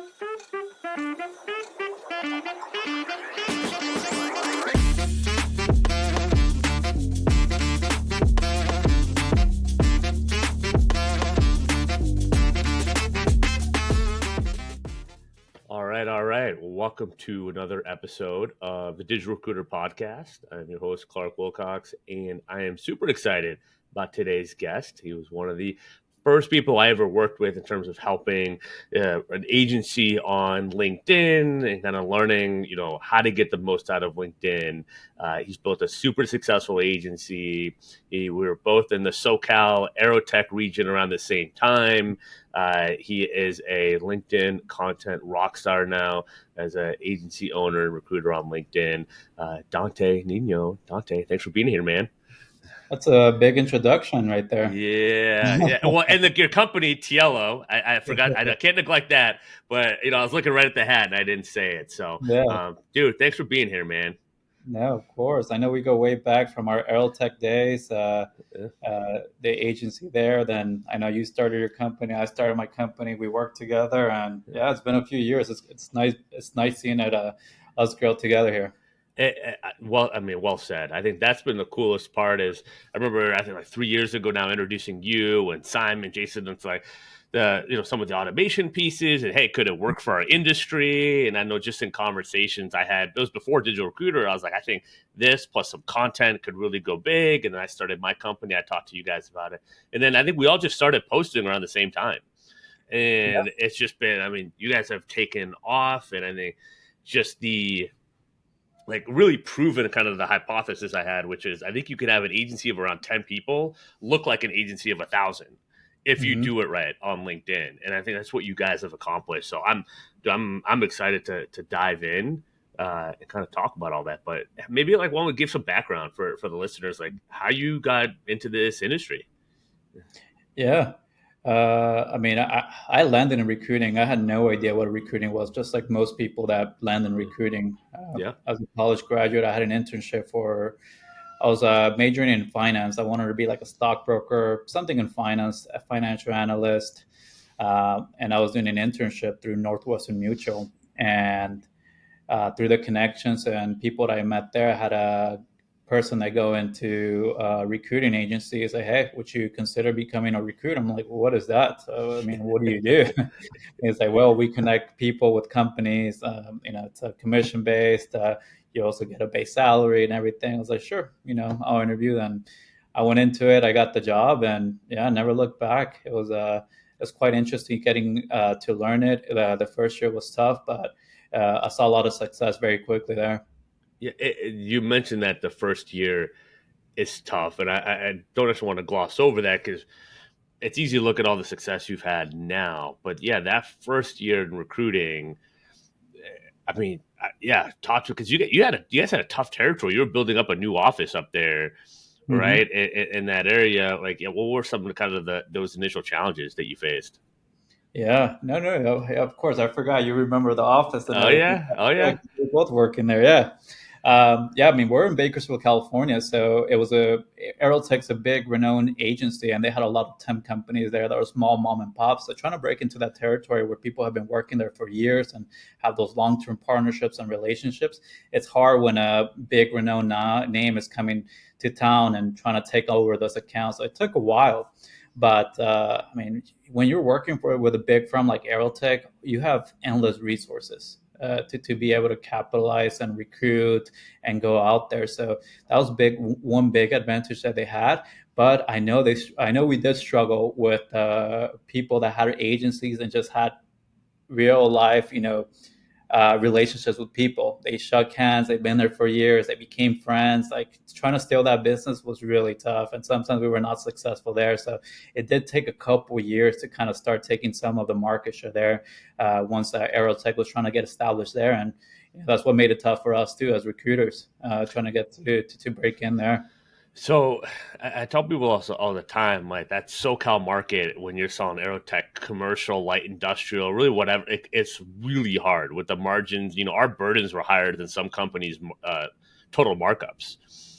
All right. Well, welcome to another episode of the Digital Recruiter Podcast. I'm your host, Clark Wilcox, and I am super excited about today's guest. He was one of the first people I ever worked with in terms of helping an agency on LinkedIn and kind of learning, how to get the most out of LinkedIn. He's built a super successful agency. We were both in the SoCal Aerotek region around the same time. He is a LinkedIn content rock star now as an agency owner and recruiter on LinkedIn. Dante, Nino. Dante, thanks for being here, man. That's a big introduction right there. Yeah. Well, and your company, Tiello, I forgot. I can't neglect that. But, I was looking right at the hat and I didn't say it. So, Yeah, dude, thanks for being here, man. no, of course. I know we go way back from our Aerotek days, Yeah. the agency there. Then I know you started your company. I started my company. We worked together, and yeah, it's been a few years. It's nice. It's nice seeing us grow together here. Well said. I think that's been the coolest part is I remember I think like 3 years ago now introducing you and Simon, Jason. It's like some of the automation pieces and hey, could it work for our industry? And I know just in conversations I had, it was before Digital Recruiter, I was like, I think this plus some content could really go big. And then I started my company. I talked to you guys about it. And then I think we all just started posting around the same time. Yeah, And it's just been, you guys have taken off and I think just the really proven kind of the hypothesis I had, which is I think you could have an agency of around 10 people look like an agency of 1,000 if you hmm do it right on LinkedIn. And I think that's what you guys have accomplished. So I'm excited to dive in and kind of talk about all that. But maybe why don't we give some background for the listeners, like how you got into this industry? yeah. I landed in recruiting. I had no idea what recruiting was, just like most people that land in recruiting. Yeah. As a college graduate, I had an internship for I was majoring in finance. I wanted to be like a stockbroker, something in finance, a financial analyst. And I was doing an internship through Northwestern Mutual. And through the connections and people that I met there, I had a person that go into a recruiting agency say, hey, would you consider becoming a recruiter? I'm like, well, what is that? So, what do you do? He's like, well, we connect people with companies. It's a commission based. You also get a base salary and everything. I was like, sure, I'll interview them. I went into it. I got the job, and yeah, I never looked back. It was quite interesting getting to learn it. The first year was tough, but I saw a lot of success very quickly there. Yeah. You mentioned that the first year is tough, and I don't just want to gloss over that because it's easy to look at all the success you've had now, but yeah, that first year in recruiting, yeah, talk to because you guys had a tough territory. You were building up a new office up there, hmm right, in that area. Like, yeah, what were some of the kind of those initial challenges that you faced? Yeah, no, no, no. Yeah, of course, I forgot you remember the office and Oh everything. yeah, I oh feel yeah. like we're both working there. Yeah, yeah. We're in Bakersfield, California, so it was Aerotek's a big, renowned agency, and they had a lot of temp companies there that were small mom and pops. So trying to break into that territory where people have been working there for years and have those long-term partnerships and relationships, it's hard when a big, renowned name is coming to town and trying to take over those accounts. So it took a while. But when you're working with a big firm like Aerotek, you have endless resources to be able to capitalize and recruit and go out there. So that was one big advantage that they had. But I know we did struggle with people that had agencies and just had real life, relationships with people. They shook hands. They've been there for years. They became friends. Like trying to steal that business was really tough, and sometimes we were not successful there. So it did take a couple years to kind of start taking some of the market share there. Once Aerotek was trying to get established there, and that's what made it tough for us too as recruiters, trying to get to break in there. So I tell people also all the time, like that SoCal market when you're selling Aerotech, commercial, light industrial, really whatever, it's really hard with the margins. Our burdens were higher than some companies' total markups,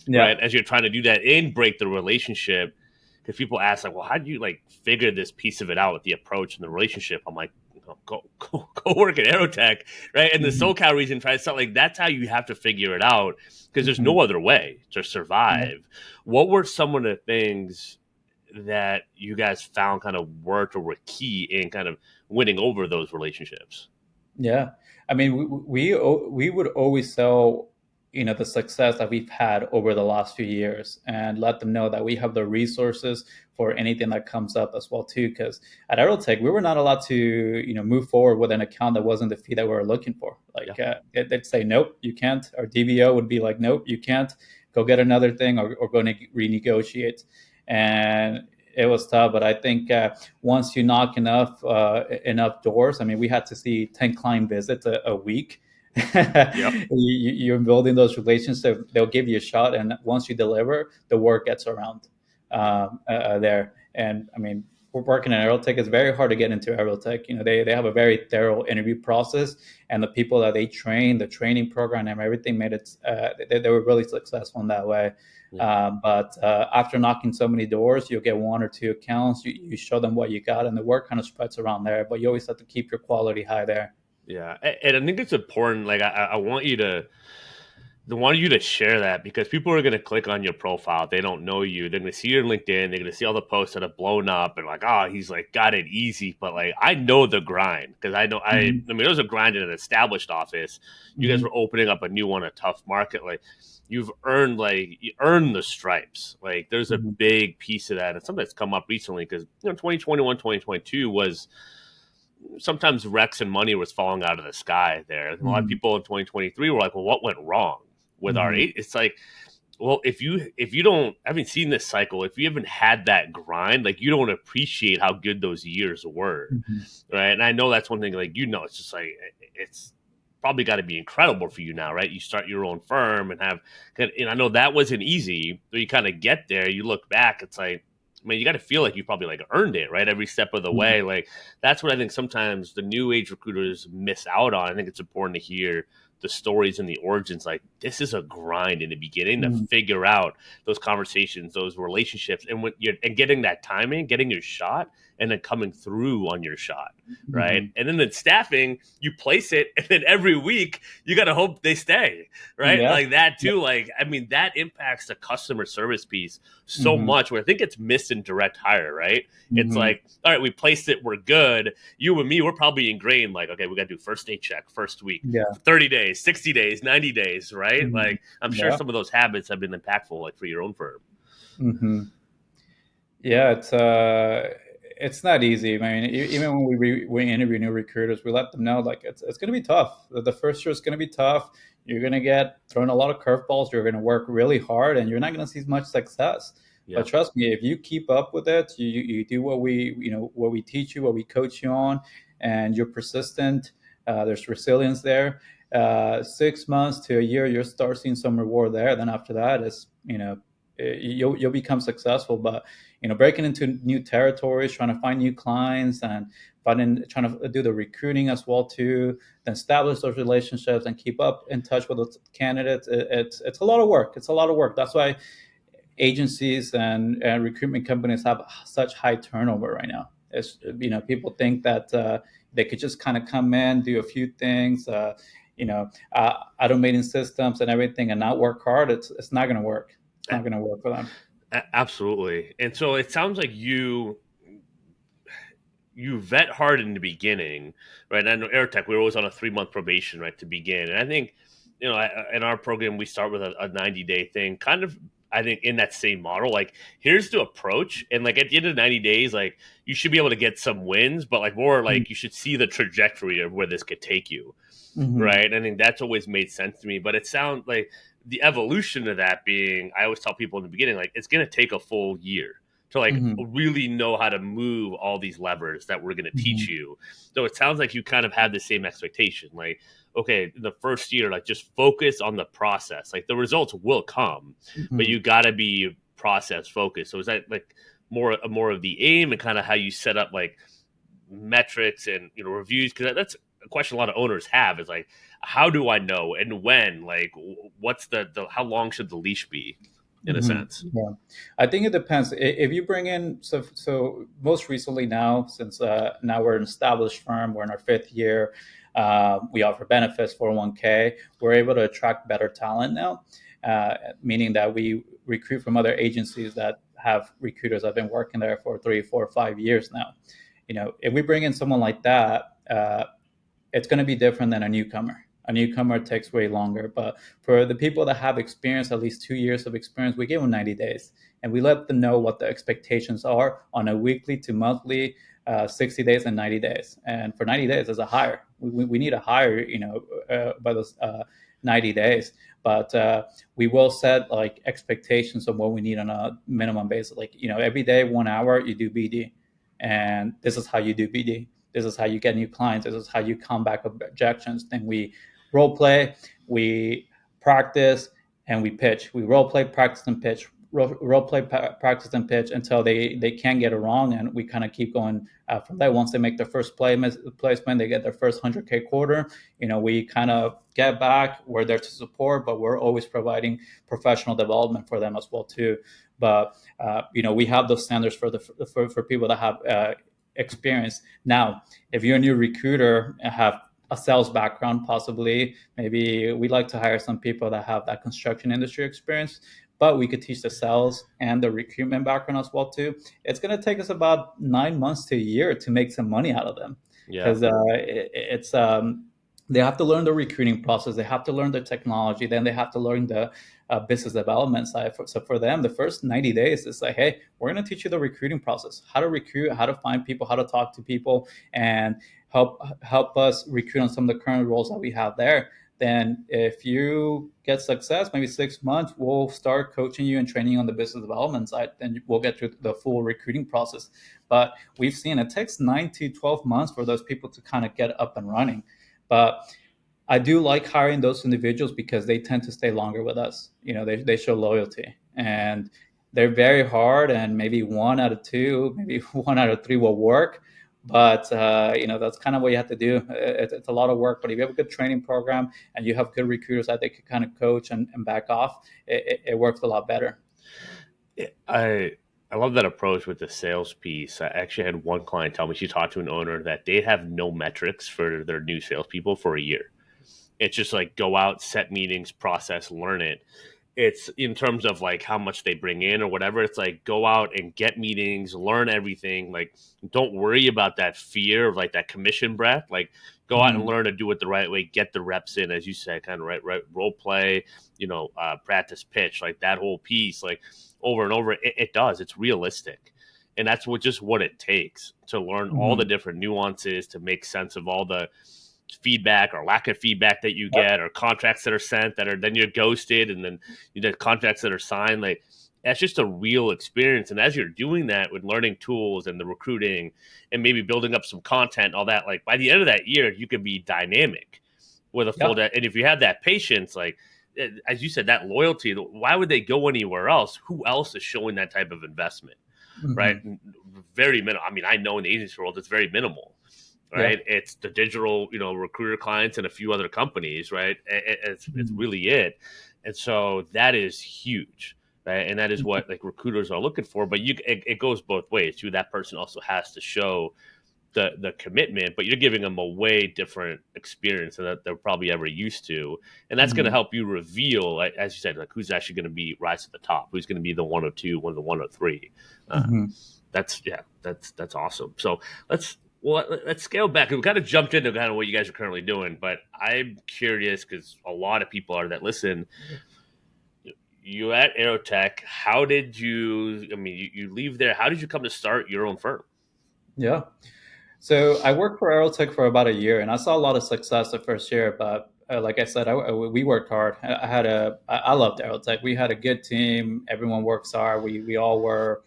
right? Yeah. As you're trying to do that and break the relationship, because people ask like, well, how do you figure this piece of it out with the approach and the relationship? I'm like, go go work at Aerotek, right? In the Mhm. SoCal region, try to sell. Like that's how you have to figure it out because there's Mhm. no other way to Yeah. survive. What were some of the things that you guys found kind of worked or were key in kind of winning over those relationships? Yeah, I mean, we would always sell, the success that we've had over the last few years, and let them know that we have the resources for anything that comes up as well too. Because at Aerotech, we were not allowed to, move forward with an account that wasn't the fee that we were looking for. Yeah, Like they'd say, nope, you can't. Our DVO would be like, nope, you can't. Go get another thing, or go renegotiate. And it was tough, but I think once you knock enough doors, I mean, we had to see 10 client visits a week. yep, You're building those relationships. They'll give you a shot, and once you deliver, the work gets around yeah, there. And I mean, we're working at Aerotech. It's very hard to get into Aerotech. They have a very thorough interview process, and the people that they train, the training program, and everything made it. They were really successful in that way. yeah. But after knocking so many doors, you'll get one or two accounts. You show them what you got, and the work kind of spreads around there. But you always have to keep your quality high there. Yeah, and I think it's important. Like, I want you to, I want you to share that because people are going to click on your profile. They don't know you. They're going to see your LinkedIn. They're going to see all the posts that have blown up and like, oh, he's like got it easy. But like, I know the grind because I know. Hmm. I mean, there's a grind in an established office. You guys Hmm. were opening up a new one, a tough market. You earned the stripes. Like, there's a Hmm. big piece of that, and something that's come up recently because 2021, 2022 was sometimes Rex and money was falling out of the sky there. And a lot of Hmm. people in 2023 were like, well, what went wrong with our Hmm. eight? It's like, well, if you don't haven't seen this cycle, if you haven't had that grind, like you don't appreciate how good those years were, Hmm. right? And I know that's one thing. Like it's just like it's probably got to be incredible for you now, right? You start your own firm and and I know that wasn't easy. But you kind of get there, you look back, it's like, I mean, you got to feel like you probably like earned it, right? Every step of the Hmm. way. Like that's what I think sometimes the new age recruiters miss out on. I think it's important to hear the stories and the origins. Like this is a grind in the beginning to Hmm. figure out those conversations, those relationships, and when you're and getting that timing, getting your shot, and then coming through on your shot, right? Hmm. And then the staffing, you place it, and then every week you got to hope they stay, right? Yeah. Like that too. Like I mean, that impacts the customer service piece so Hmm. much. Where I think it's missed in direct hire, right? It's Hmm. like, all right, we placed it, we're good. You and me, we're probably ingrained. Like, okay, we got to do first day check, first week, Yeah. 30 days, 60 days, 90 days, right? Hmm. Like, I'm sure Yeah. some of those habits have been impactful, like for your own firm. Hmm. Yeah, it's not easy. I mean, even when we interview new recruiters, we let them know like it's going to be tough. The first year is going to be tough. You're going to get thrown a lot of curveballs. You're going to work really hard, and you're not going to see much success. Yeah. But trust me, if you keep up with it, you do what we teach you, what we coach you on, and you're persistent. There's resilience there. 6 months to a year, you'll start seeing some reward there. Then after that, is you'll become successful. But breaking into new territories, trying to find new clients, and trying to do the recruiting as well too, then establish those relationships and keep up in touch with those candidates. It's a lot of work. It's a lot of work. That's why agencies and recruitment companies have such high turnover right now. It's, Yeah. people think that they could just kind of come in, do a few things, automating systems and everything, and not work hard. It's not going to work. It's not going to work for them. Absolutely. And so it sounds like you vet hard in the beginning, right? I know Airtech, we were always on a 3 month probation, right, to begin. And I think, in our program, we start with a 90-day thing, kind of, I think, in that same model. Like, here's the approach. And like at the end of 90 days, like, you should be able to get some wins, but like more like you should see the trajectory of where this could take you, Mm-hmm. right? And I think that's always made sense to me. But it sounds like the evolution of that being, I always tell people in the beginning, like it's going to take a full year to like Mm-hmm. really know how to move all these levers that we're going to Mm-hmm. teach you. So it sounds like you kind of have the same expectation. Like, okay, the first year, like just focus on the process. Like the results will come, but Mm-hmm. you got to be process focused. So is that like more of the aim and kind of how you set up like metrics and reviews? Because that's a question a lot of owners have is like, how do I know and when? Like, what's the how long should the leash be? in a Mhm. sense. Yeah, I think it depends. If you bring in, so most recently now, since now we're an established firm, we're in our fifth year. We offer benefits, 401k. We're able to attract better talent now, meaning that we recruit from other agencies that have recruiters that have been working there for 3, 4, 5 years now. If we bring in someone like that, it's going to be different than a newcomer. A newcomer takes way longer, but for the people that have experience, at least 2 years of experience, we give them 90 days, and we let them know what the expectations are on a weekly to monthly, 60 days and 90 days. And for 90 days, as a hire, we need a hire, by those 90 days. But we will set like expectations of what we need on a minimum basis. Like, every day, 1 hour, you do BD, and this is how you do BD. This is how you get new clients. This is how you combat objections. Then we role play, we practice, and we pitch. We role play, practice, and pitch. Role play, practice, and pitch until they can't get it wrong, and we kind of keep going from there. Once they make their first placement, they get their first 100K quarter. We kind of get back. We're there to support, but we're always providing professional development for them as well too. But we have those standards for people that have experience. Now, if you're a new recruiter and have a sales background, possibly, maybe we like to hire some people that have that construction industry experience, but we could teach the sales and the recruitment background as well too. It's going to take us about 9 months to a year to make some money out of them, Yeah. because it's they have to learn the recruiting process, they have to learn the technology, then they have to learn the business development side. So for them, the first 90 days is like, hey, we're going to teach you the recruiting process, how to recruit, how to find people, how to talk to people, and help us recruit on some of the current roles that we have there. Then if you get success, maybe 6 months, we'll start coaching you and training you on the business development side. Then we'll get through the full recruiting process. But we've seen it takes 9 to 12 months for those people to kind of get up and running. But I do like hiring those individuals because they tend to stay longer with us. They show loyalty, and they're very hard. And maybe 1 out of 2, maybe 1 out of 3 will work. But that's kind of what you have to do. It's a lot of work. But if you have a good training program and you have good recruiters that they can kind of coach and back off, it works a lot better. I I love that approach with the sales piece. I actually had one client tell me she talked to an owner that they have no metrics for their new salespeople for a year. It's just like go out, set meetings, process, learn it. It's in terms of like how much they bring in or whatever. It's like go out and get meetings, learn everything. Like don't worry about that fear of like that commission breath. Like go out and Mhm. learn to do it the right way. Get the reps in, as you said, kind of right role play. Practice pitch, like that whole piece, like over and over. It does. It's realistic. And that's what it takes to learn all the Mhm. different nuances to make sense of all the feedback or lack of feedback that you Yep. get, or contracts that are sent that are then you're ghosted, and then you get contracts that are signed. Like that's just a real experience. And as you're doing that with learning tools and the recruiting and maybe building up some content, all that, like by the end of that year, you could be dynamic with a full Yep. day. And if you have that patience, like as you said, that loyalty, why would they go anywhere else? Who else is showing that type of investment? Right? Mhm. Very minimal. I mean, I know in the agency world, it's very minimal, Yeah. right? It's the digital, recruiter clients and a few other companies, right? It's Mhm. really it. And so that is huge, right? And that is Mhm. what like recruiters are looking for. But it goes both ways too. That person also has to show the commitment, but you're giving them a way different experience than that they're probably ever used to, and that's going to Mhm. help you reveal, like, as you said, like who's actually going to be rise to the top, who's going to be the 102, one of the 103. Uh, Mhm. that's awesome. So let's scale back. We kind of jumped into kind of what you guys are currently doing, but I'm curious because a lot of people are that listen. You at Aerotek, how did you? I mean, you leave there. How did you come to start your own firm? Yeah. So I worked for Aerotek for about a year, and I saw a lot of success the first year. But like I said, we worked hard. I loved Aerotek. We had a good team. Everyone works hard. We all were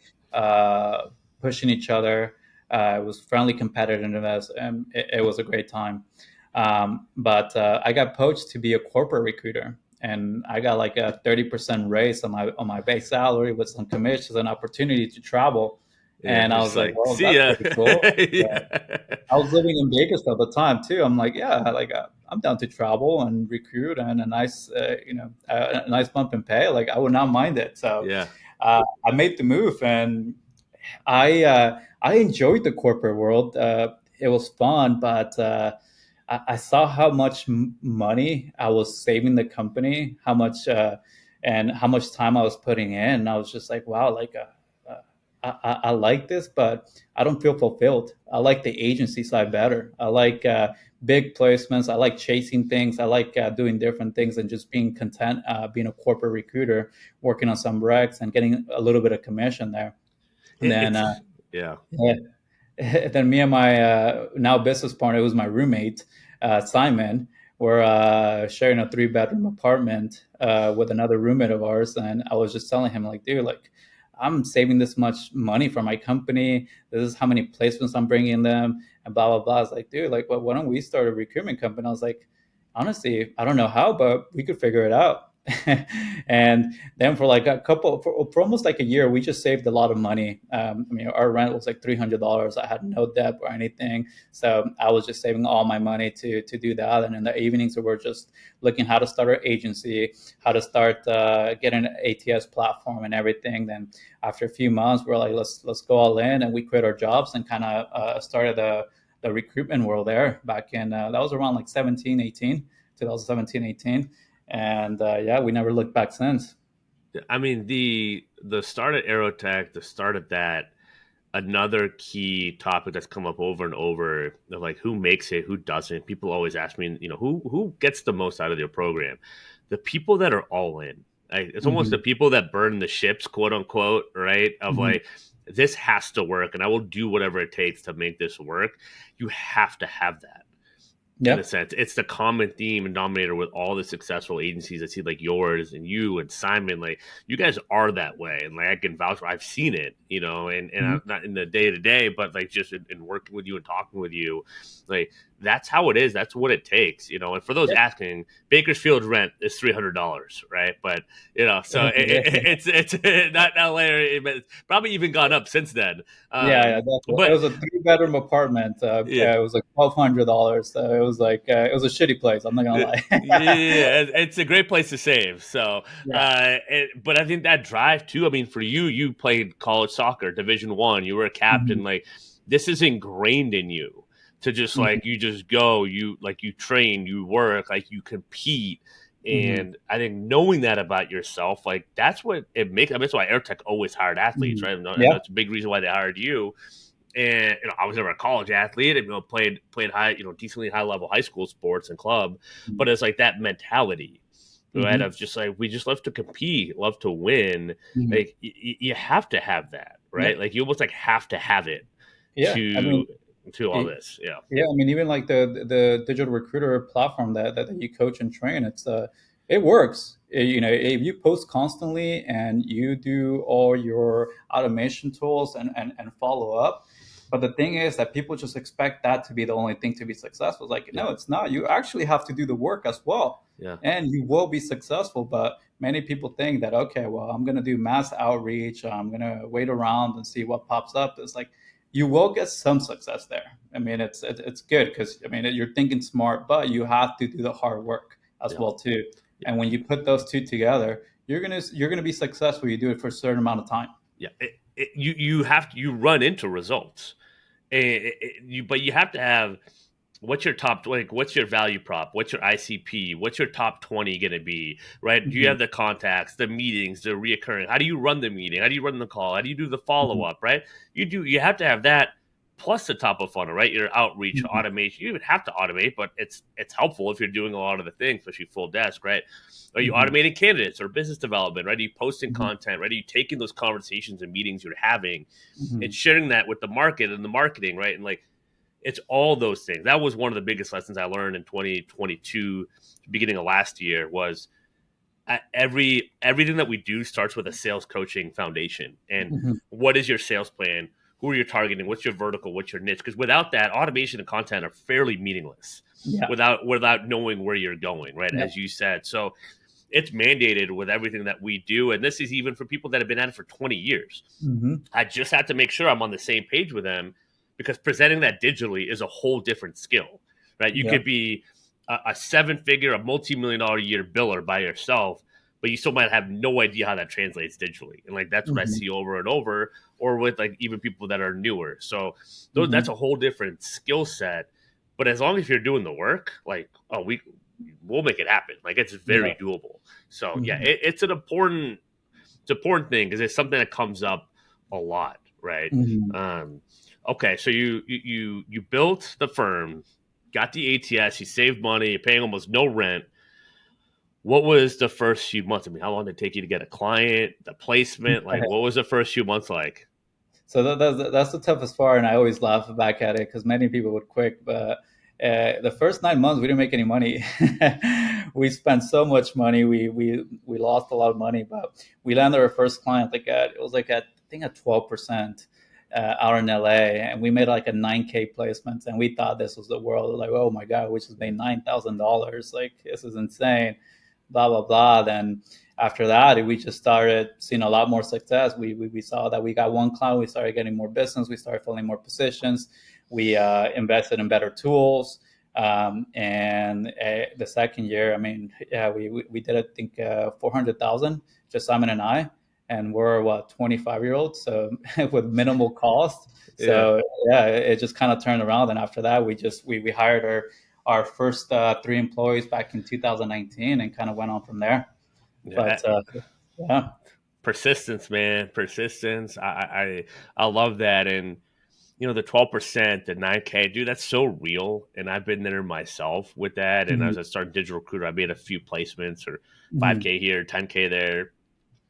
pushing each other. It was friendly competitiveness, and it was a great time. But I got poached to be a corporate recruiter, and I got like a 30% raise on my base salary with some commissions and opportunity to travel. Yeah, And I was it's like, like well, see that's ya. pretty cool. Yeah. Yeah. I was living in Vegas at the time too. I'm like, yeah, like I'm down to travel and recruit and a nice a nice bump in pay. Like I would not mind it. So Yeah. I made the move, and I enjoyed the corporate world. It was fun, but I saw how much money I was saving the company, how much and how much time I was putting in. And I was just like, wow, like I like this, but I don't feel fulfilled. I like the agency side better. I like big placements. I like chasing things. I like doing different things and just being content, being a corporate recruiter, working on some recs and getting a little bit of commission there. And then It's yeah. yeah, then me and my now business partner, who's my roommate, Simon, were sharing a 3 bedroom apartment with another roommate of ours, and I was just telling him like, dude, like I'm saving this much money for my company. This is how many placements I'm bringing them, and blah blah blah. I was like, dude, like, well, why don't we start a recruitment company? I was like, honestly, I don't know how, but we could figure it out. And then for like for almost like a year, we just saved a lot of money. I mean, our rent was like $300. I had no debt or anything, so I was just saving all my money to do that. And in the evenings, we were just looking how to start our agency, how to start getting an ATS platform and everything. Then after a few months, we're like, let's go all in, and we quit our jobs and kind of started the recruitment world there back in that was around like 2017, 18, and yeah, we never looked back since. I mean, the start at Aerotek, the start of that, another key topic that's come up over and over of like who makes it, who doesn't. People always ask me, who gets the most out of their program. The people that are all in. Like, it's almost the Hmm. people that burn the ships, quote unquote, right? Of Hmm. like, this has to work, and I will do whatever it takes to make this work. You have to have that in a Yep. sense. It's the common theme and denominator with all the successful agencies I see, like yours and you and Simon. Like, you guys are that way, and like I can vouch for. I've seen it, and Hmm. I'm not in the day to day, but like just in working with you and talking with you, like that's how it is. That's what it takes, And for those Yep. asking, Bakersfield rent is $300, right? But so it's not LA. It's probably even gone up since then. Yeah, yeah, definitely. It But was a 3 bedroom apartment. yeah. It was like $1,200. So it was like it was a shitty place. I'm not gonna lie. Yeah, it's a great place to save. So, Yeah. but I think that drive too. I mean, for you, you played college soccer, Division One. You were a captain. Hmm. Like, this is ingrained in you to just Hmm. like you just go. You train, you work, like you compete. Hmm. And I think knowing that about yourself, like that's what it makes. I mean, that's why Airtech always hired athletes, Hmm. right? I know Yeah. it's a big reason why they hired you. And I was never a college athlete. And, played high, decently high level high school sports and club, but it's like that mentality, right? Hmm. Of just like we just love to compete, love to win. Hmm. Like you have to have that, right? Yep. Like you almost like have to have it Yeah. I to mean, all it, this. Yeah, yeah. I mean, even like the digital recruiter platform that you coach and train, it works. If you post constantly and you do all your automation tools and follow up. But the thing is that people just expect that to be the only thing to be successful. It's like, yeah, no, it's not. You actually have to do the work as well, yeah, and you will be successful. But many people think that, okay, well, I'm gonna do mass outreach. I'm gonna wait around and see what pops up. It's like you will get some success there. I mean, it's good because I mean you're thinking smart, but you have to do the hard work as yeah, well too. yeah, And when you put those two together, you're gonna be successful. You do it for a certain amount of time. yeah. You have to, you run into results, but you have to have what's your top, like what's your value prop, what's your ICP, what's your top 20 going to be, right? Do you Hmm. have the contacts, the meetings, the reoccurring, how do you run the meeting, how do you run the call, how do you do the Hmm. follow-up, right? You have to have that plus the top of funnel, right? Your outreach, Hmm. automation. You even have to automate, but it's helpful if you're doing a lot of the things, especially full desk, right? Are you Hmm. automating candidates or business development, right? Are you posting Hmm. content, right? Are you taking those conversations and meetings you're having and Hmm. sharing that with the market and the marketing, right? And like it's all those things. That was one of the biggest lessons I learned in 2022, beginning of last year, was everything that we do starts with a sales coaching foundation. And Hmm. what is your sales plan? Who are you targeting? What's your vertical? What's your niche? Because without that, automation and content are fairly meaningless Yeah. without knowing where you're going, right? Yeah. As you said. So it's mandated with everything that we do. And this is even for people that have been at it for 20 years. Hmm. I just have to make sure I'm on the same page with them because presenting that digitally is a whole different skill, right? You Yeah. could be a seven figure, a multi-million dollar a year biller by yourself, but you still might have no idea how that translates digitally. And like that's what I Hmm. see over and over, or with like even people that are newer. So that's a Hmm. whole different skill set. But as long as you're doing the work, like we'll make it happen. Like it's Yeah. very doable. So yeah, Hmm. it's an important thing because it's something that comes up a lot, right? Hmm. Um, okay, so you built the firm, got the ATS, you saved money, you're paying almost no rent. What was the first few months? I mean, how long did it take you to get a client, the placement? Like, what was the first few months like? So that's the toughest part, and I always laugh back at it because many people would quit. But the first 9 months, we didn't make any money. We spent so much money. We lost a lot of money, but we landed our first client at I think at 12%. Out in LA, and we made like a 9K placement, and we thought this was the world. Like, oh my god, we just made $9,000. Like, this is insane. Blah blah blah. Then after that, we just started seeing a lot more success. We saw that we got one client, we started getting more business, we started filling more positions, we invested in better tools. And the second year, I mean, yeah, we did, I think, 400,000, just Simon and I. And we're what, 25-year-olds, so with minimal cost. Yeah, So yeah, it just kind of turned around. And after that, we hired our first three employees back in 2019 and kind of went on from there. yeah. But yeah. Persistence, man, persistence. I love that, and the 12%, the 9K, dude, that's so real. And I've been there myself with that. And Mhm. as I started digital recruiter, I made a few placements or Mhm. 5K here, 10K there.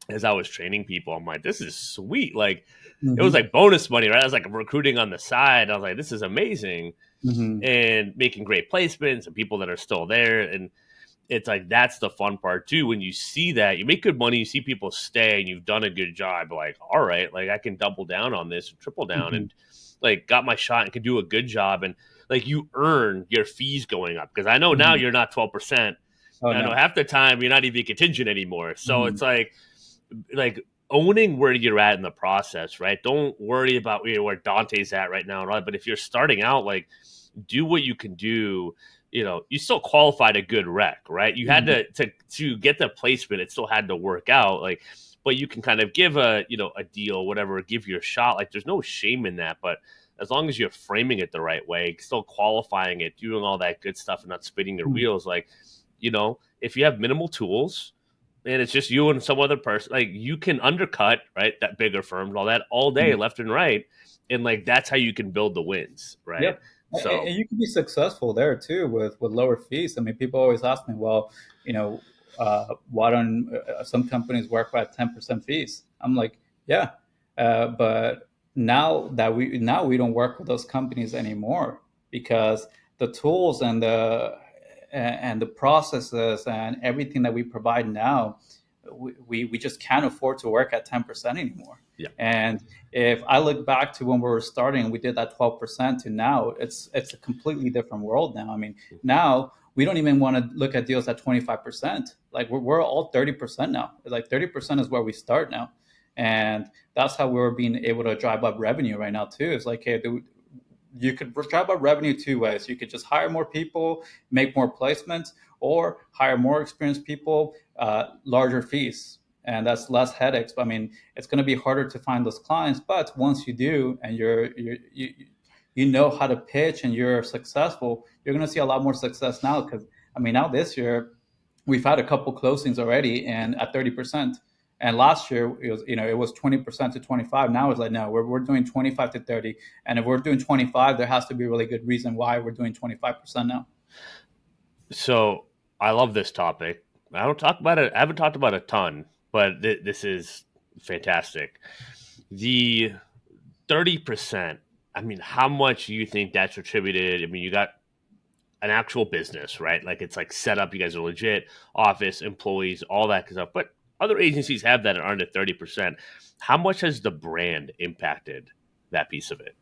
As I was training people, I'm like, this is sweet. Like it was Mhm. like bonus money, right? I was like recruiting on the side. I was like, this is amazing. Mhm. And making great placements and people that are still there. And it's like that's the fun part too. When you see that, you make good money, you see people stay, and you've done a good job. Like, all right, like I can double down on this, triple down, Mhm. and like got my shot and can do a good job. And like you earn your fees going up because I know now Mhm. you're not 12%. Oh I know no. half the time you're not even contingent anymore. So Mhm. it's like owning where you're at in the process, right? Don't worry about where Dante's at right now, right? But if you're starting out, like do what you can do. You still qualified a good rec, right? You had Mhm. to get the placement. It still had to work out, like, but you can kind of give a deal, whatever, give you a shot. Like, there's no shame in that, but as long as you're framing it the right way, still qualifying it, doing all that good stuff, and not spinning your Mhm. wheels, like, if you have minimal tools and it's just you and some other person, like you can undercut, right, that bigger firm and all that all day, Mhm. left and right, and like that's how you can build the wins, right? Yep. So And you can be successful there too with lower fees. I mean, people always ask me, well, you know, why don't some companies work at 10% fees? I'm like, yeah, but now we don't work with those companies anymore because the tools and the processes and everything that we provide now, we just can't afford to work at 10% anymore. yeah. And if I look back to when we were starting, we did that 12% to now, it's a completely different world now. I mean, now we don't even want to look at deals at 25%. Like we're all 30% now. Like 30% is where we start now. And that's how we're being able to drive up revenue right now too. It's like, hey, you could drive up revenue two ways. You could just hire more people, make more placements, or hire more experienced people, larger fees, and that's less headaches. I mean, it's going to be harder to find those clients, but once you do, and you know how to pitch and you're successful, you're going to see a lot more success now. Because I mean, now this year we've had a couple closings already, and at 30%. And last year it was 20% to 25. Now it's like, no, we're doing 25 to 30. And if we're doing 25, there has to be a really good reason why we're doing 25% now. So I love this topic. I don't talk about it. I haven't talked about it a ton, but this is fantastic. The 30%. I mean, how much do you think that's attributed? I mean, you got an actual business, right? Like it's like set up. You guys are legit, office employees, all that stuff. But other agencies have that and aren't at 30%. How much has the brand impacted that piece of it?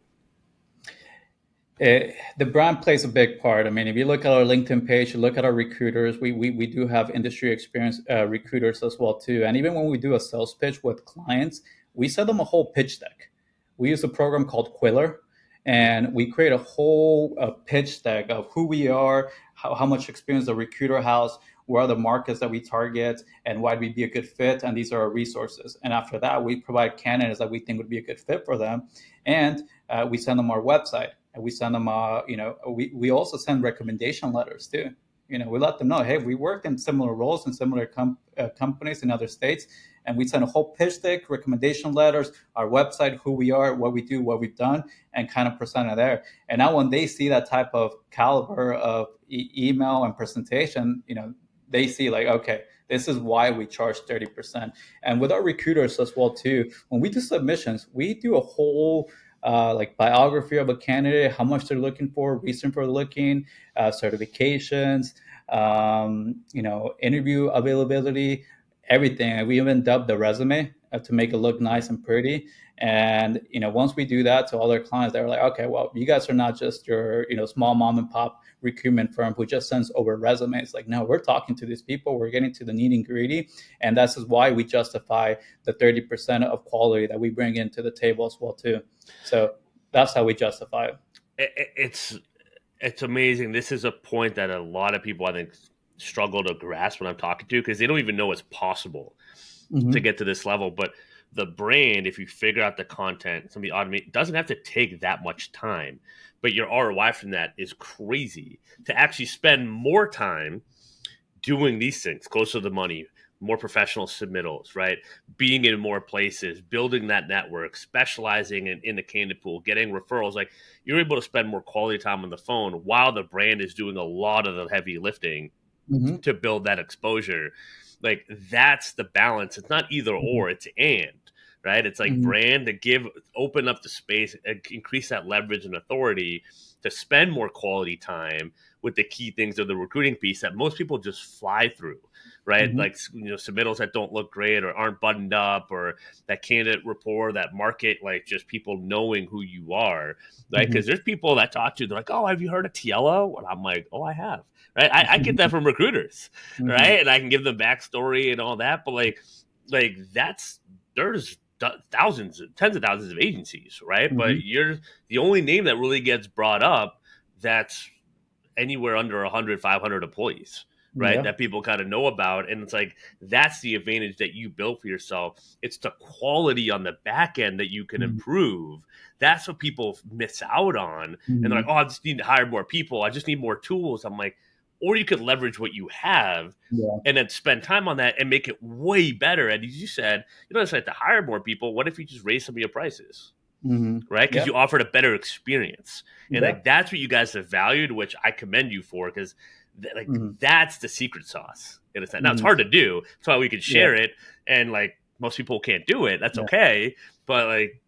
The brand plays a big part. I mean, if you look at our LinkedIn page, you look at our recruiters, we do have industry experience recruiters as well too. And even when we do a sales pitch with clients, we send them a whole pitch deck. We use a program called Quiller, Mhm. and we create a whole pitch deck of who we are, how much experience the recruiter has, where are the markets that we target, and why we be a good fit, and these are our resources. And after that, we provide candidates that we think would be a good fit for them, and we send them our website, and we send them, we also send recommendation letters too. We let them know, hey, we worked in similar roles in similar companies in other states, and we send a whole pitch deck, recommendation letters, our website, who we are, what we do, what we've done, and kind of present it there. And now when they see that type of caliber of email and presentation, they see like, okay, this is why we charge 30%. And with our recruiters as well too, when we do submissions, we do a whole like biography of a candidate, how much they're looking for, reason for looking, certifications, interview availability, everything. And we even dubbed the resume to make it look nice and pretty. And once we do that to all our clients, they're like, okay, well, you guys are not just your small mom and pop recruitment firm who just sends over resumes. Like, no, we're talking to these people, we're getting to the nitty and gritty, and that's why we justify the 30% of quality that we bring into the table as well too. So that's how we justify it. It's amazing. This is a point that a lot of people, I think, struggle to grasp when I'm talking to, because they don't even know it's possible to get to this level. But the brand, if you figure out the content, somebody automate, doesn't have to take that much time. But your ROI from that is crazy. To actually spend more time doing these things, closer to the money, more professional submittals, right? Being in more places, building that network, specializing in the candidate pool, getting referrals. Like, you're able to spend more quality time on the phone while the brand is doing a lot of the heavy lifting Mm-hmm. to build that exposure. Like, that's the balance. It's not either or, it's and, right? It's like Mm-hmm. brand to open up the space, increase that leverage and authority to spend more quality time with the key things of the recruiting piece that most people just fly through, right? Mm-hmm. Like, submittals that don't look great or aren't buttoned up, or that candidate rapport, that market, like just people knowing who you are, right? Because there's people that talk to you, they're like, oh, have you heard of Tiello? And I'm like, oh, I have, right? I get that from recruiters, Mm-hmm. right? And I can give them backstory and all that, but there's thousands, tens of thousands of agencies, right? Mm-hmm. But you're the only name that really gets brought up that's anywhere under 100, 500 employees, right? Yeah. That people kind of know about. And it's like, that's the advantage that you built for yourself. It's the quality on the back end that you can Mm-hmm. improve. That's what people miss out on. And they're like, Mm-hmm. oh, I just need to hire more people. I just need more tools. I'm like, or you could leverage what you have Yeah. and then spend time on that and make it way better. And as you said, you don't necessarily have to hire more people. What if you just raise some of your prices? Mm-hmm. Right? Because Yeah. you offered a better experience, and Yeah. like that's what you guys have valued, which I commend you for, because Mm-hmm. that's the secret sauce in a sense. Now it's Mm-hmm. hard to do, that's why we can Yeah. share it, and like most people can't do it. That's Yeah. okay, but like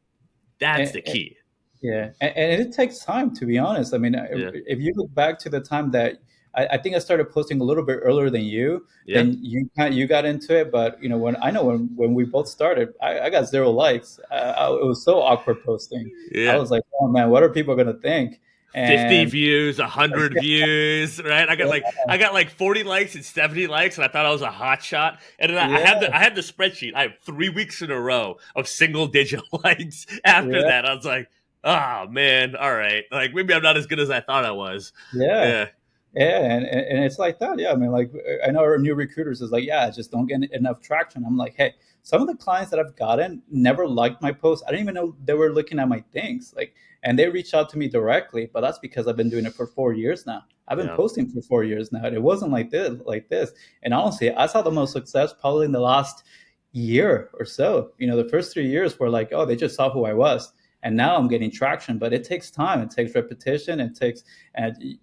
that's And, the key. yeah, and it takes time, to be honest. I mean, Yeah, if you look back to the time that I think I started posting a little bit earlier than you, yeah, then you got into it. But when we both started, I got zero likes. It was so awkward posting. I yeah. was like, oh man, what are people gonna think? 50 And views, 100 views, right? yeah, I got like 40 likes and 70 likes, and I thought I was a hot shot. And then yeah, I had the spreadsheet. I have 3 weeks in a row of single digit likes. After yeah, that, I was like, oh man, all right. Like, maybe I'm not as good as I thought I was. yeah. Yeah. Yeah, and it's like that. Yeah, I mean, like I know our new recruiters is like, yeah, I just don't get enough traction. I'm like, hey, some of the clients that I've gotten never liked my posts. I didn't even know they were looking at my things. Like, and they reached out to me directly, but that's because I've been doing it for 4 years now. I've been Yeah. posting for 4 years now. It wasn't like this. And honestly, I saw the most success probably in the last year or so. The first 3 years were like, oh, they just saw who I was. And now I'm getting traction, but it takes time. It takes repetition. And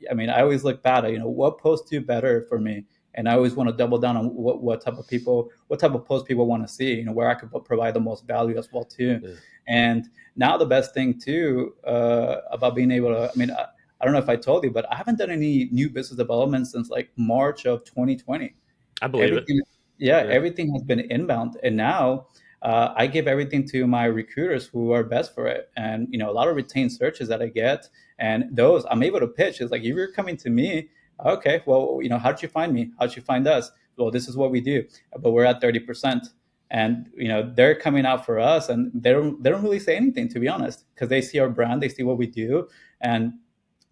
I mean, I always look back at, what posts do better for me. And I always want to double down on what type of posts people want to see, where I could provide the most value as well too. Yeah. And now the best thing too, about being able to, I mean, I don't know if I told you, but I haven't done any new business development since like March of 2020. I believe it. Everything, yeah, Yeah. everything has been inbound, and now I give everything to my recruiters who are best for it. And a lot of retained searches that I get, and those I'm able to pitch. It's like, if you're coming to me, okay, well, how did you find me? How did you find us? Well, this is what we do, but we're at 30%. And they're coming out for us, and they don't really say anything, to be honest, because they see our brand, they see what we do, and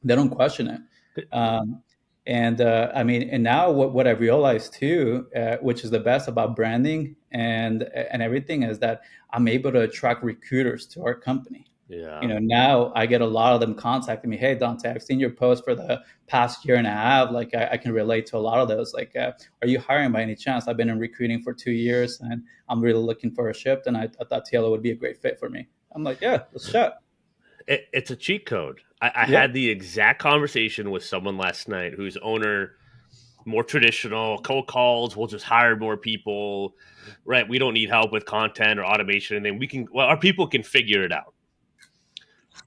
they don't question it. Um, And I mean, and now what I've realized too, which is the best about branding and everything, is that I'm able to attract recruiters to our company. You Yeah. know, now I get a lot of them contacting me. Hey, Dante, I've seen your post for the past year and a half. Like, I can relate to a lot of those. Like, are you hiring by any chance? I've been in recruiting for 2 years, and I'm really looking for a shift. And I thought Tiello would be a great fit for me. I'm like, yeah, let's chat. It's a cheat code. I Yeah. had the exact conversation with someone last night whose owner, more traditional, cold calls, we'll just hire more people, right? We don't need help with content or automation. And then our people can figure it out.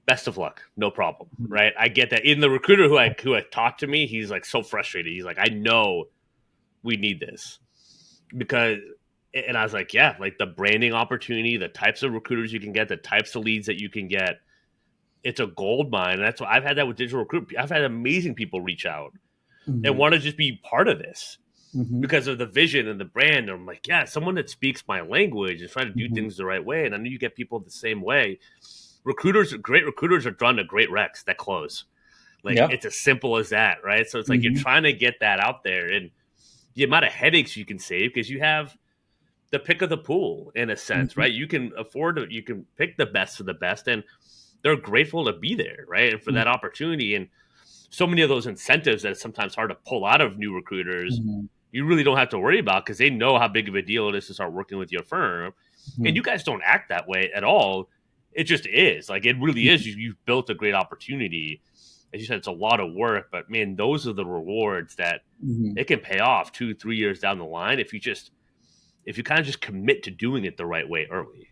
Best of luck. No problem. Right. I get that. In the recruiter who I talked to me, he's like so frustrated. He's like, I know we need this because, and I was like, yeah, like the branding opportunity, the types of recruiters you can get, the types of leads that you can get, it's a gold mine. And that's why I've had that with digital recruitment. I've had amazing people reach out and Hmm. want to just be part of this Hmm. because of the vision and the brand. And I'm like, yeah, someone that speaks my language and trying to do Hmm. things the right way. And I know you get people the same way. Great recruiters are drawn to great recs that close. Like Yeah. it's as simple as that, right? So it's like you're Hmm. trying to get that out there, and the amount of headaches you can save because you have the pick of the pool in a sense, Hmm. right? You can afford to, you can pick the best of the best, and they're grateful to be there, right? And for that opportunity, and so many of those incentives that it's sometimes hard to pull out of new recruiters, Hmm. you really don't have to worry about because they know how big of a deal it is to start working with your firm, and Hmm. you guys don't act that way at all. It just is like it really is. You've built a great opportunity. As you said, it's a lot of work, but man, those are the rewards that Hmm. it can pay off 2 3 years down the line if you kind of just commit to doing it the right way early.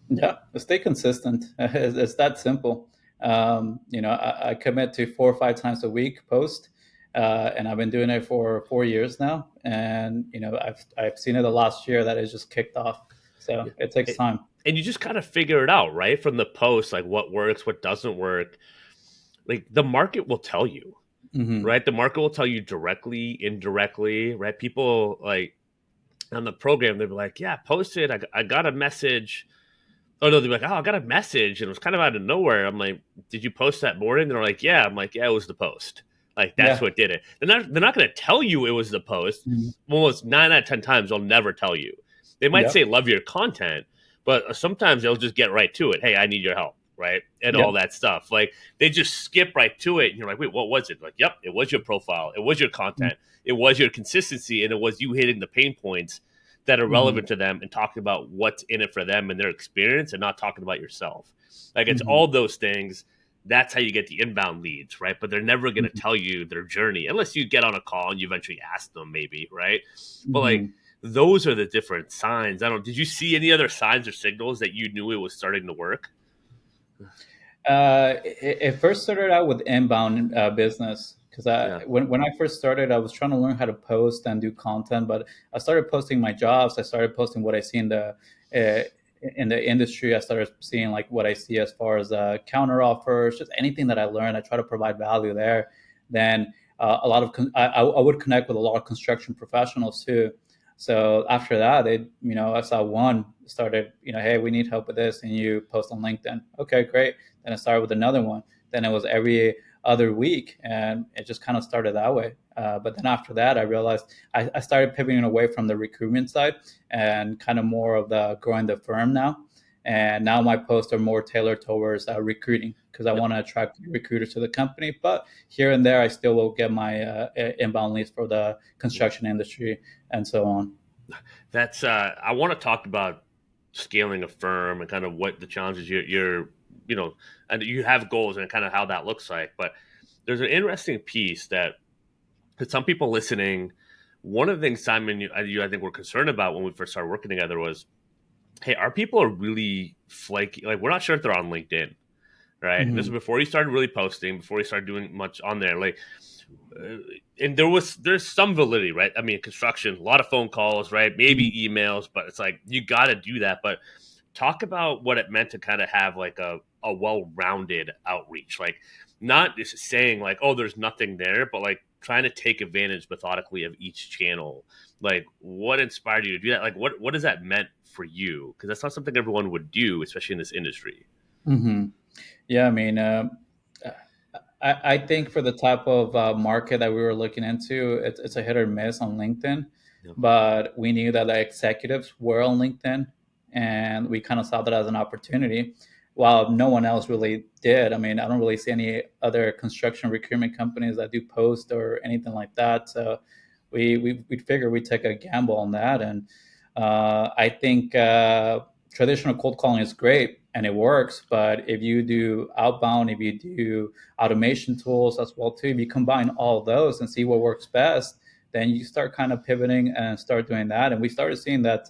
Yeah, stay consistent. It's that simple. You know, I commit to 4 or 5 times a week post, and I've been doing it for 4 years now. And you know, I've seen it the last year that it just kicked off. So Yeah. it takes It, time. and you just kind of figure it out, right? From the post, like what works, what doesn't work. Like the market will tell you, Hmm. right? The market will tell you directly, indirectly, right? People like on the program, they'll be like, yeah, post it. I got a message. Oh no, they're like, oh, I got a message, and it was kind of out of nowhere. I'm like, did you post that morning? They're like, yeah. I'm like, yeah, it was the post. Like that's Yeah. what did it. They're not going to tell you it was the post. Mhm. Almost 9 out of 10 times, they'll never tell you. They might Yeah. say love your content, but sometimes they'll just get right to it. Hey, I need your help, right, and Yeah. all that stuff. Like they just skip right to it, and you're like, wait, what was it? Like, yep, it was your profile, it was your content, it was your consistency, and it was you hitting the pain points that are Hmm. relevant to them and talking about what's in it for them and their experience and not talking about yourself. Like it's Hmm. all those things. That's how you get the inbound leads, right? But they're never going to tell you their journey unless you get on a call and you eventually ask them, maybe, right? But like Hmm. those are the different signs. I don't. Did you see any other signs or signals that you knew it was starting to work? It first started out with inbound business because Yeah. when I first started, I was trying to learn how to post and do content, but I started posting my jobs. I started posting what I see uh, in the industry. I started seeing like what I see as far as counter offers, just anything that I learned. I try to provide value there. Then a lot of I would connect with a lot of construction professionals too. So after that, I saw one started, hey, we need help with this, and you post on LinkedIn. Okay, great. Then I started with another one. Then it was every other week, and it just kind of started that way. But then after that, I realized I started pivoting away from the recruitment side and kind of more of the growing the firm now. And now my posts are more tailored towards recruiting because I Yep. want to attract recruiters to the company. But here and there, I still will get my inbound leads for the Yeah. construction industry and so on. That's. I want to talk about scaling a firm and kind of what the challenges you know, and you have goals and kind of how that looks like. But there's an interesting piece that to some people listening, one of the things Simon, I think, were concerned about when we first started working together was, hey, our people are really flaky. Like, we're not sure if they're on LinkedIn, right? And this is Hmm. before you started really posting, before you started doing much on there. Like, uh, and there's some validity, right? I mean, construction, a lot of phone calls, right? Maybe emails, but it's like you got to do that. But talk about what it meant to kind of have like a well-rounded outreach, like not just saying like, oh, there's nothing there, but like trying to take advantage methodically of each channel. Like what inspired you to do that? Like what does that meant for you? Because that's not something everyone would do, especially in this industry. Hmm. Yeah, I mean, I think for the type of market that we were looking into, it's a hit or miss on LinkedIn. Yeah. But we knew that the executives were on LinkedIn, and we kind of saw that as an opportunity, while no one else really did. I mean, I don't really see any other construction recruitment companies that do post or anything like that. So we figured we'd take a gamble on that, and I think traditional cold calling is great and it works. But if you do outbound, if you do automation tools as well too, if you combine all those and see what works best, then you start kind of pivoting and start doing that. And we started seeing that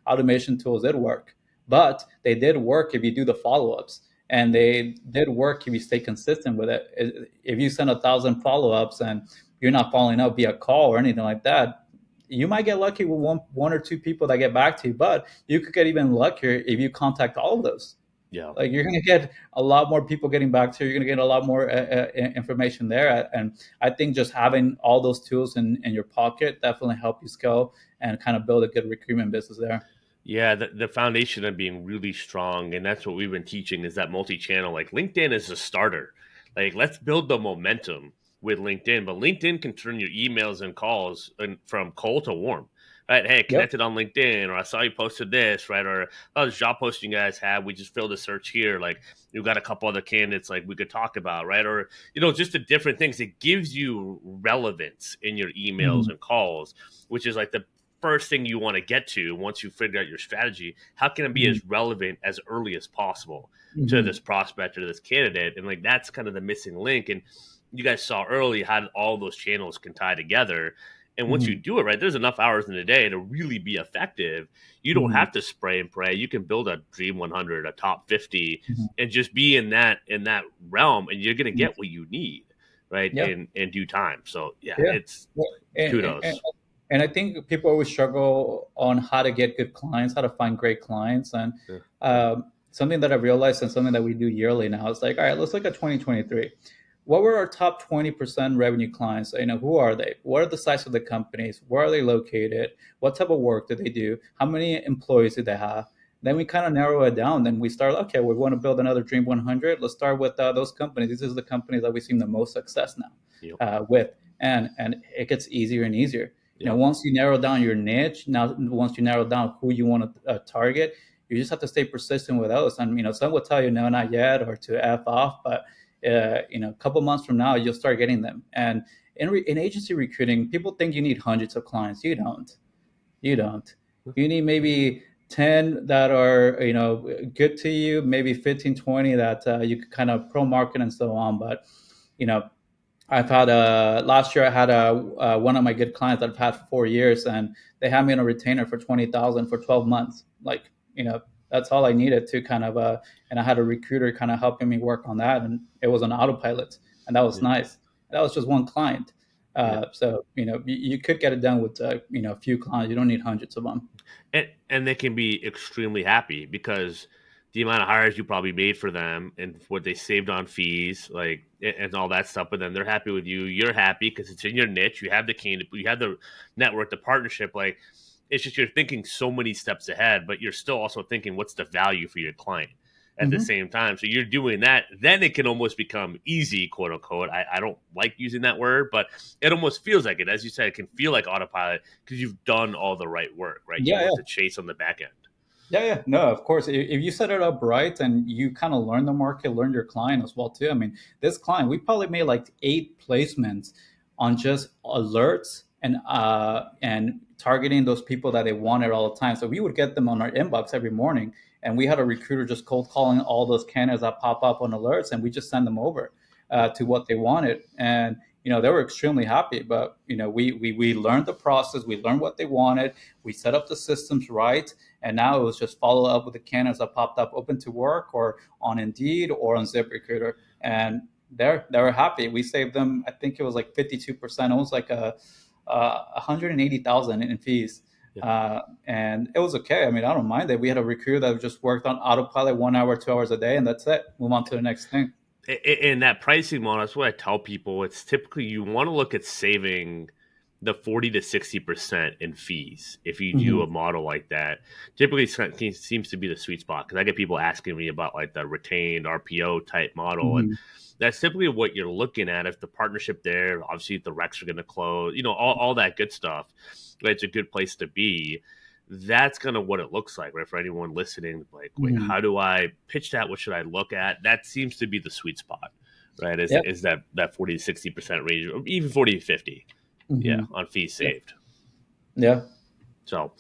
automation tools did work, but they did work if you do the follow-ups, and they did work if you stay consistent with it. If you send 1,000 follow-ups and you're not following up via call or anything like that, you might get lucky with one or two people that get back to you, but you could get even luckier if you contact all of those. Yeah. Like, you're going to get a lot more people getting back to you. You're going to get a lot more information there. And I think just having all those tools in your pocket definitely help you scale and kind of build a good recruitment business there. Yeah, the foundation of being really strong, and that's what we've been teaching is that multi-channel. Like LinkedIn is a starter. Like let's build the momentum with LinkedIn, but LinkedIn can turn your emails and calls from cold to warm. Right? Hey, Yep. connected on LinkedIn, or I saw you posted this, right? Or oh, this job posting you guys have, we just filled a search here. Like you've got a couple other candidates like we could talk about, right? Or just the different things. It gives you relevance in your emails Mhm. and calls, which is like the first thing you want to get to once you figure out your strategy. How can it be Mhm. as relevant as early as possible to this Mhm. prospect or to this candidate? And like that's kind of the missing link. And you guys saw early how all those channels can tie together. And once you Mhm. do it right, there's enough hours in the day to really be effective. You don't Mhm. have to spray and pray. You can build a dream 100, a top 50, Mhm. and just be in that realm, and you're going to Mhm. get what you need, right, Yeah. in due time. So yeah, Yeah. it's Yeah. And, kudos. and I think people always struggle on how to get good clients, how to find great clients. And Yeah, something that I've realized and something that we do yearly now is like, all right, let's look at 2023. What were our top 20% revenue clients? Who are they? What are the size of the companies? Where are they located? What type of work do they do? How many employees do they have? Then we kind of narrow it down. Then we start, okay, we want to build another Dream 100. Let's start with those companies. These are the companies that we see the most success now yep, with. And it gets easier and easier. yep, Once you narrow down your niche, now once you narrow down who you want to target, you just have to stay persistent with those. And some will tell you no, not yet, or to f off, but a couple months from now, you'll start getting them. And in agency recruiting, people think you need hundreds of clients. You don't. You don't. You need maybe 10 that are good to you, maybe 15, 20 that you could kind of pro market and so on. But you know I've had last year I had one of my good clients that I've had for 4 years, and they had me on a retainer for 20,000 for 12 months. Like, that's all I needed to kind of and I had a recruiter kind of helping me work on that, and it was on autopilot, and that was yeah, nice. That was just one client. yeah. So you could get it done with a few clients. You don't need hundreds of them. And they can be extremely happy because the amount of hires you probably made for them and what they saved on fees, like and all that stuff. But then they're happy with you. You're happy because it's in your niche. You have the candidate, you have the network, the partnership. Like it's just you're thinking so many steps ahead, but you're still also thinking what's the value for your client at the Hmm. same time. So you're doing that, then it can almost become easy, quote unquote. I don't like using that word, but it almost feels like it. As you said, it can feel like autopilot because you've done all the right work, right? You don't Yeah, have yeah. to chase on the back end. Yeah, yeah, no, of course. If you set it up right and you kind of learn the market, learn your client as well too. I mean, this client, we probably made like 8 placements on just alerts and targeting those people that they wanted all the time. So we would get them on our inbox every morning, and we had a recruiter just cold calling all those candidates that pop up on alerts, and we just send them over Yeah, to what they wanted. And they were extremely happy. But we learned the process, we learned what they wanted, we set up the systems right, and now it was just follow up with the candidates that popped up open to work or on Indeed or on ZipRecruiter. And they were happy. We saved them, I think it was like 52%, almost like 180,000 in fees. yeah. And it was okay. I mean, I don't mind it. We had a recruiter that just worked on autopilot 1 hour, 2 hours a day, and that's it. Move on to the next thing. In that pricing model, that's what I tell people. It's typically you want to look at saving the 40 to 60% in fees if you do Hmm. a model like that. Typically seems to be the sweet spot, because I get people asking me about like the retained RPO type model, and Hmm. that's typically what you're looking at. If the partnership there, obviously the recs are going to close, all that good stuff, right? It's a good place to be. That's kind of what it looks like, right? For anyone listening, like, wait, Hmm. how do I pitch that? What should I look at? That seems to be the sweet spot, right? Is Yep. is that 40 to 60% range, or even 40 to 50, yeah, Hmm. on fees Yep. saved. Yeah. So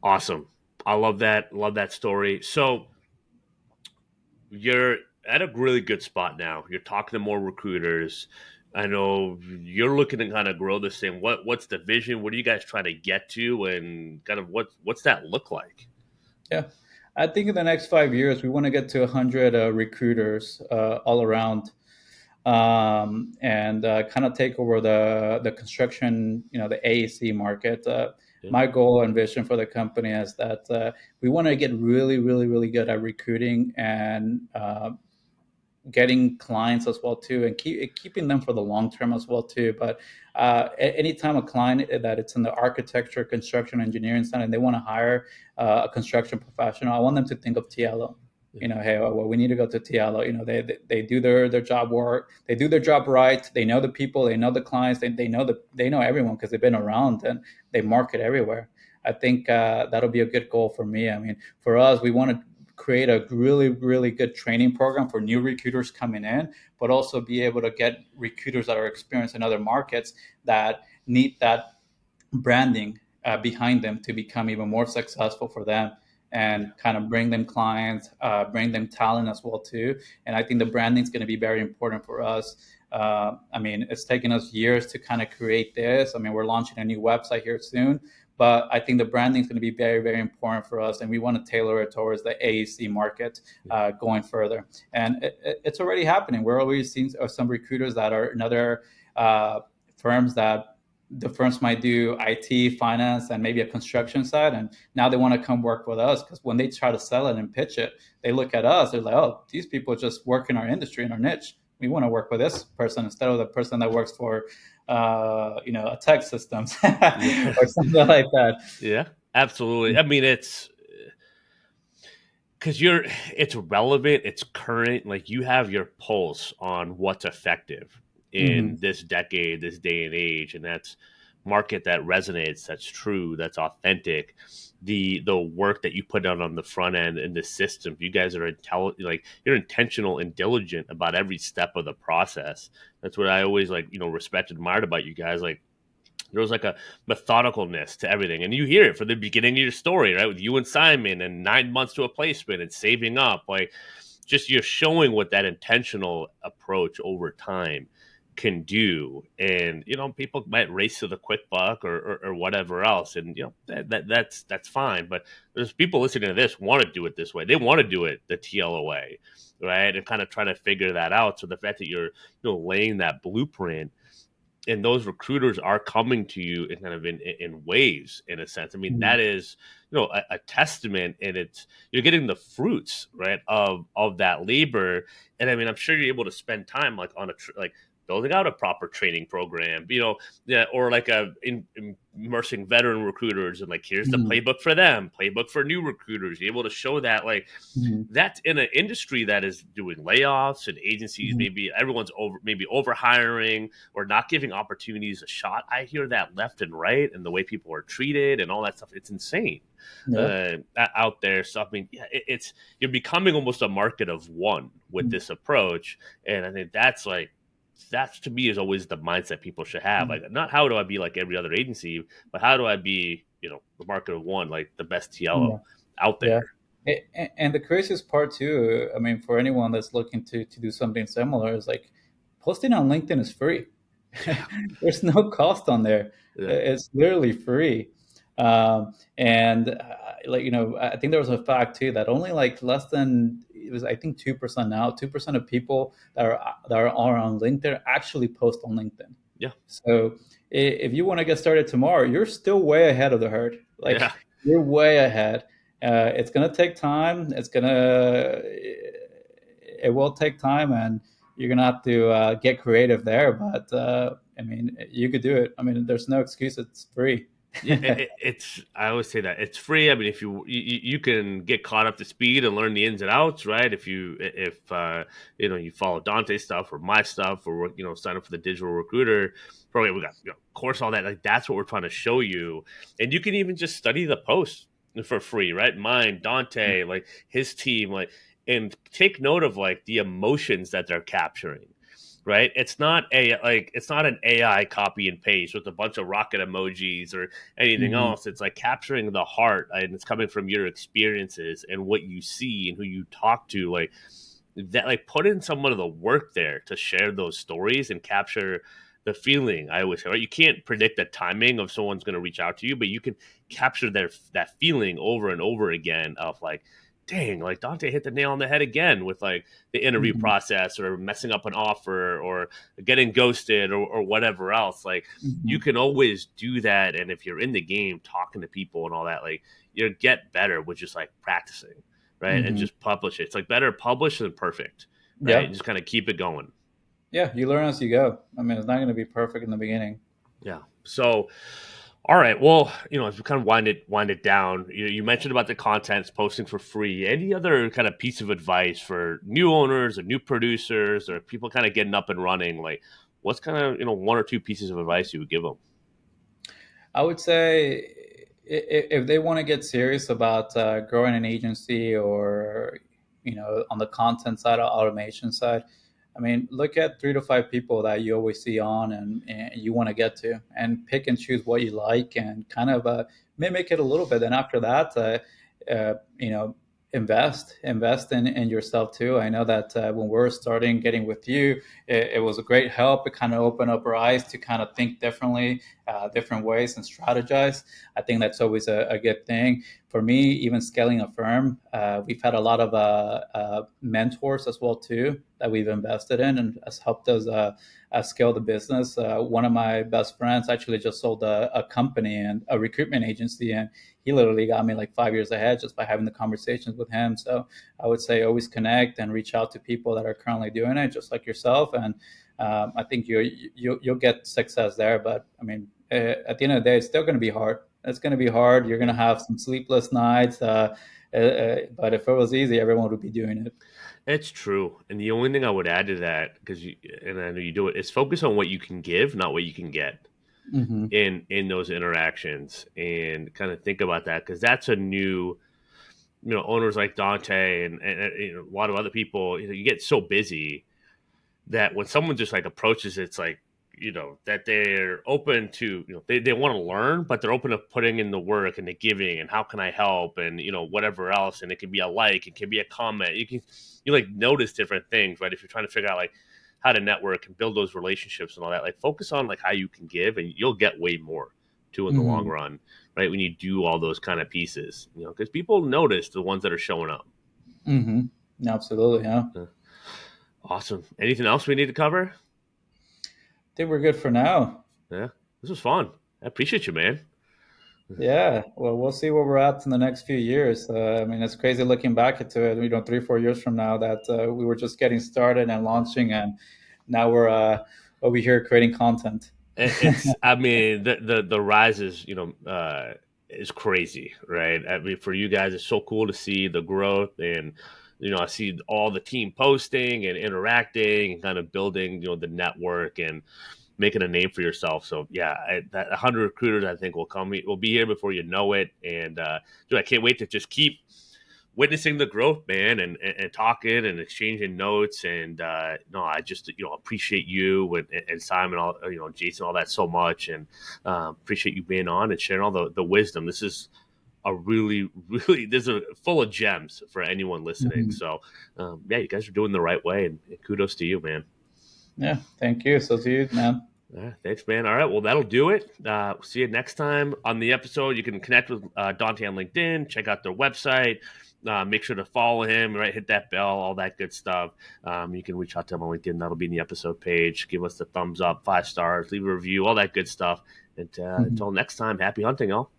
awesome. I love that. Love that story. So you're at a really good spot now. You're talking to more recruiters. I know you're looking to kind of grow this thing. What's the vision? What are you guys trying to get to, and kind of what's that look like? Yeah. I think in the next 5 years, we want to get to 100 recruiters all around, and kind of take over the construction, the AEC market. Yeah, My goal and vision for the company is that we want to get really, really, really good at recruiting and getting clients as well too, and keeping them for the long term as well too. But anytime a client that it's in the architecture, construction, engineering side, and they want to hire a construction professional, I want them to think of Tiello. yeah, Hey, well, we need to go to Tiello. They do their job work, they do their job right, they know the people, they know the clients, they know everyone because they've been around and they market everywhere. I think that'll be a good goal for me. I mean, for us, we want to create a really, really good training program for new recruiters coming in, but also be able to get recruiters that are experienced in other markets that need that branding behind them to become even more successful for them, yeah, and kind of bring them clients, bring them talent as well too. And I think the branding is going to be very important for us. I mean, it's taken us years to kind of create this. I mean, we're launching a new website here soon, but I think the branding is going to be very, very important for us, and we want to tailor it towards the AEC market yeah, going further. And it's already happening. We're already seeing some recruiters that are in other firms that the firms might do IT, finance, and maybe a construction side, and now they want to come work with us because when they try to sell it and pitch it, they look at us. They're like, "Oh, these people just work in our industry, in our niche. We want to work with this person instead of the person that works for, a tech systems yeah, or something like that." yeah. Absolutely. I mean, it's because it's relevant, it's current, like you have your pulse on what's effective Hmm. in this decade, this day and age, and that's market that resonates, that's true, that's authentic. The work that you put out on the front end in the system, you guys are like you're intentional and diligent about every step of the process. That's what I always like, respect and admired about you guys. Like, there was like a methodicalness to everything, and you hear it from the beginning of your story, right? With you and Simon, and 9 months to a placement, and saving up, like, just you're showing what that intentional approach over time can do. And people might race to the quick buck, or whatever else, and that's fine. But there's people listening to this want to do it this way. They want to do it the TLO way, right? And kind of trying to figure that out. So the fact that you're laying that blueprint, and those recruiters are coming to you in kind of in waves, in a sense. I mean, Hmm. that is a testament, and it's you're getting the fruits, right, of that labor. And I mean, I'm sure you're able to spend time like on like building out a proper training program, yeah, or like immersing veteran recruiters, and like, here's the Hmm. playbook for them, playbook for new recruiters. You're able to show that, like, Hmm. that's in an industry that is doing layoffs, and agencies, Hmm. maybe everyone's over hiring, or not giving opportunities a shot. I hear that left and right, and the way people are treated and all that stuff. It's insane Yeah. out there. So I mean, yeah, it's you're becoming almost a market of one with this approach, and I think that's to me is always the mindset people should have. Hmm. Like, not how do I be like every other agency, but how do I be the market of one, like the best Yeah. Tiello out Yeah. there. And the craziest part too, I mean, for anyone that's looking to do something similar, is like posting on LinkedIn is free. Yeah, There's no cost on there. yeah, It's literally free. And like, I think there was a fact too that only like less than, it was, I think, 2% now, 2% of people that are on LinkedIn actually post on LinkedIn. yeah, So if you want to get started tomorrow, you're still way ahead of the herd. yeah, Like, you're way ahead. It's gonna take time. It will take time, and you're gonna have to get creative there. But I mean, you could do it. I mean, there's no excuse. It's free. Yeah, it's. I always say that it's free. I mean, if you can get caught up to speed and learn the ins and outs, right? If you follow Dante stuff or my stuff, or sign up for the digital recruiter program, we got of course all that. Like that's what we're trying to show you, and you can even just study the posts for free, right? Mine, Dante, like his team, like, and take note of like the emotions that they're capturing, right? It's not an AI copy and paste with a bunch of rocket emojis or anything Hmm. else. It's like capturing the heart, and it's coming from your experiences and what you see and who you talk to, like that. Like put in some of the work there to share those stories and capture the feeling. I always say, right? You can't predict the timing of someone's going to reach out to you, but you can capture that feeling over and over again of like, dang, like Dante hit the nail on the head again with like the interview Hmm. process or messing up an offer or getting ghosted or whatever else. Like you Hmm. can always do that. And if you're in the game talking to people and all that, like you get better with just like practicing, right? And Hmm. just publish it. It's like better published than perfect, right? Yeah. And just kind of keep it going. Yeah. You learn as you go. I mean, it's not going to be perfect in the beginning. Yeah. So, all right. Well, as we kind of wind it down, you mentioned about the contents posting for free. Any other kind of piece of advice for new owners or new producers or people kind of getting up and running? Like, what's kind of one or two pieces of advice you would give them? I would say if they want to get serious about growing an agency or on the content side or automation side, I mean, look at 3 to 5 people that you always see on and you want to get to, and pick and choose what you like and kind of mimic it a little bit. And after that, uh, you know, invest in yourself too. I know that when we're starting getting with you, it was a great help. It kind of opened up our eyes to kind of think differently, different ways and strategize. I think that's always a good thing. For me, even scaling a firm, we've had a lot of mentors as well too that we've invested in and has helped us scale the business. One of my best friends actually just sold a company and a recruitment agency, and he literally got me like 5 years ahead just by having the conversations with him. So I would say always connect and reach out to people that are currently doing it, just like yourself. And I think you'll get success there. But I mean, at the end of the day, it's still going to be hard. It's going to be hard. You're going to have some sleepless nights. But if it was easy, everyone would be doing it. It's true. And the only thing I would add to that, and I know you do it, is focus on what you can give, not what you can get Hmm. in those interactions, and kind of think about that because that's a new owners like Dante and a lot of other people. You get so busy that when someone just like approaches, it's like that they're open to they want to learn, but they're open to putting in the work and the giving and how can I help and whatever else. And it can be a like, it can be a comment. You like notice different things, right? If you're trying to figure out like how to network and build those relationships and all that, like focus on like how you can give, and you'll get way more too in the long Hmm. run, right? When you do all those kind of pieces, because people notice the ones that are showing up. Hmm. Absolutely. Yeah. Uh, Awesome. Anything else we need to cover? I think we're good for now. Yeah, this was fun. I appreciate you, man. Yeah, well, we'll see where we're at in the next few years. I mean, it's crazy looking back into it. 3, 4 years from now, that we were just getting started and launching, and now we're over here creating content. I mean, the rise is crazy, right? I mean, for you guys, it's so cool to see the growth, and I see all the team posting and interacting and kind of building, the network and making a name for yourself. So yeah, that 100 recruiters I think will be here before you know it, and dude, I can't wait to just keep witnessing the growth, man, and talking and exchanging notes. And no, I just appreciate you and Simon, all Jason, all that so much, and appreciate you being on and sharing all the wisdom. This is a really, really, this is full of gems for anyone listening. Mhm. So yeah, you guys are doing the right way, and kudos to you, man. Yeah, thank you. So to you, man. Thanks, man. All right, well, that'll do it. See you next time on the episode. You can connect with Dante on LinkedIn, check out their website, make sure to follow him, right? Hit that bell, all that good stuff. You can reach out to him on LinkedIn. That'll be in the episode page. Give us the thumbs up, 5 stars, leave a review, all that good stuff. And Mhm. until next time, happy hunting, all.